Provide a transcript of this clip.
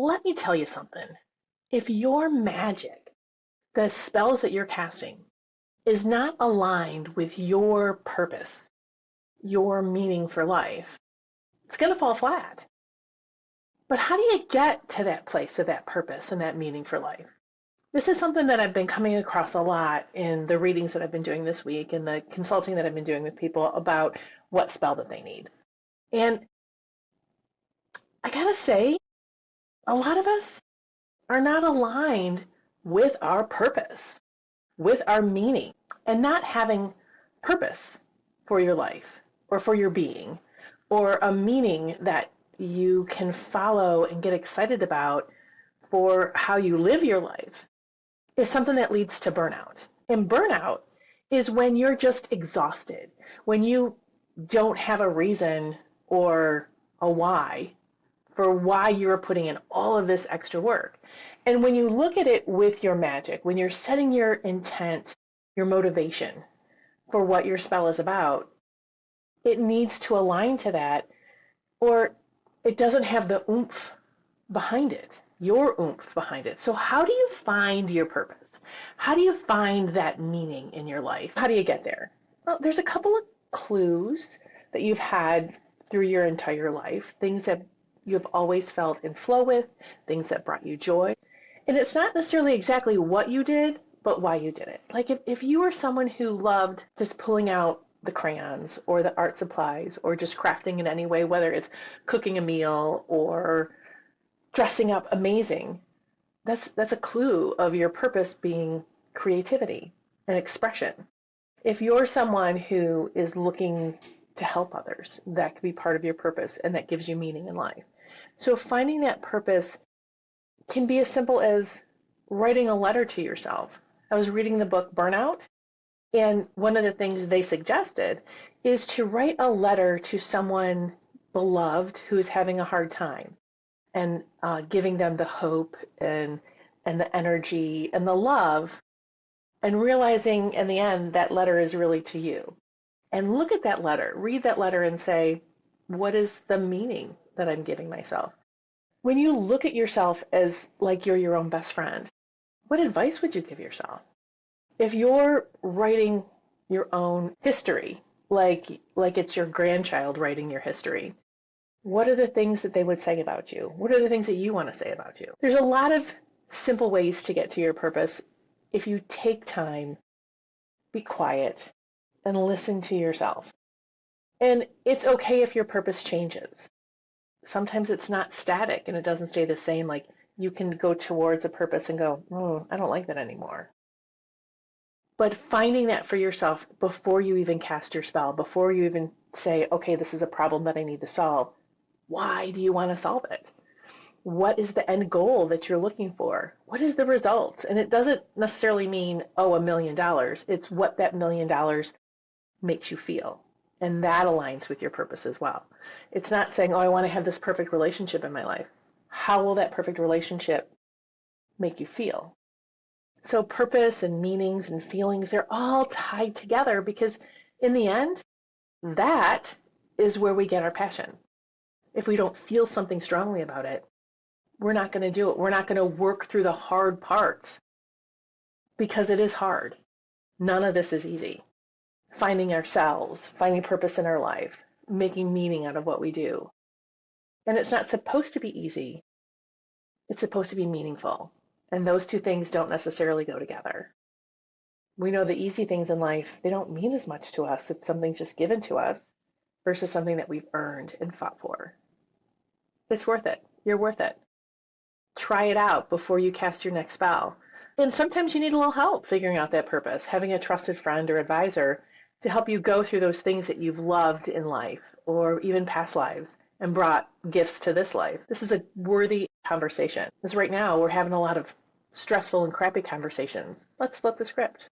let me tell you something. If your magic, the spells that you're casting, is not aligned with your purpose, your meaning for life, it's going to fall flat. But how do you get to that place of that purpose and that meaning for life? This is something that I've been coming across a lot in the readings that I've been doing this week and the consulting that I've been doing with people about what spell that they need. And I gotta say, a lot of us are not aligned with our purpose, with our meaning, and not having purpose for your life or for your being, or a meaning that you can follow and get excited about for how you live your life is something that leads to burnout. And burnout is when you're just exhausted, when you don't have a reason or a why for why you're putting in all of this extra work. And when you look at it with your magic, when you're setting your intent, your motivation for what your spell is about, it needs to align to that, or it doesn't have the oomph behind it, your oomph behind it. So how do you find your purpose? How do you find that meaning in your life? How do you get there? Well, there's a couple of clues that you've had through your entire life, things that you've always felt in flow with, things that brought you joy. And it's not necessarily exactly what you did, but why you did it. Like if you were someone who loved just pulling out the crayons or the art supplies or just crafting in any way, whether it's cooking a meal or dressing up amazing, that's a clue of your purpose being creativity and expression. If you're someone who is looking to help others, that could be part of your purpose and that gives you meaning in life. So finding that purpose can be as simple as writing a letter to yourself. I was reading the book Burnout, and one of the things they suggested is to write a letter to someone beloved who's having a hard time, and giving them the hope and the energy and the love, and realizing in the end that letter is really to you. And look at that letter, read that letter and say, what is the meaning that I'm giving myself? When you look at yourself as like you're your own best friend, what advice would you give yourself? If you're writing your own history, like it's your grandchild writing your history, what are the things that they would say about you? What are the things that you want to say about you? There's a lot of simple ways to get to your purpose if you take time, be quiet, and listen to yourself. And it's okay if your purpose changes. Sometimes it's not static and it doesn't stay the same. Like you can go towards a purpose and go, I don't like that anymore. But finding that for yourself before you even cast your spell, before you even say, okay, this is a problem that I need to solve. Why do you want to solve it? What is the end goal that you're looking for? What is the results? And it doesn't necessarily mean, $1 million. It's what that $1 million makes you feel. And that aligns with your purpose as well. It's not saying, I want to have this perfect relationship in my life. How will that perfect relationship make you feel? So purpose and meanings and feelings, they're all tied together because in the end, that is where we get our passion. If we don't feel something strongly about it, we're not going to do it. We're not going to work through the hard parts because it is hard. None of this is easy. Finding ourselves, finding purpose in our life, making meaning out of what we do. And it's not supposed to be easy. It's supposed to be meaningful. And those two things don't necessarily go together. We know the easy things in life, they don't mean as much to us if something's just given to us versus something that we've earned and fought for. It's worth it. You're worth it. Try it out before you cast your next spell. And sometimes you need a little help figuring out that purpose, having a trusted friend or advisor to help you go through those things that you've loved in life or even past lives and brought gifts to this life. This is a worthy conversation. Because right now we're having a lot of stressful and crappy conversations. Let's flip the script.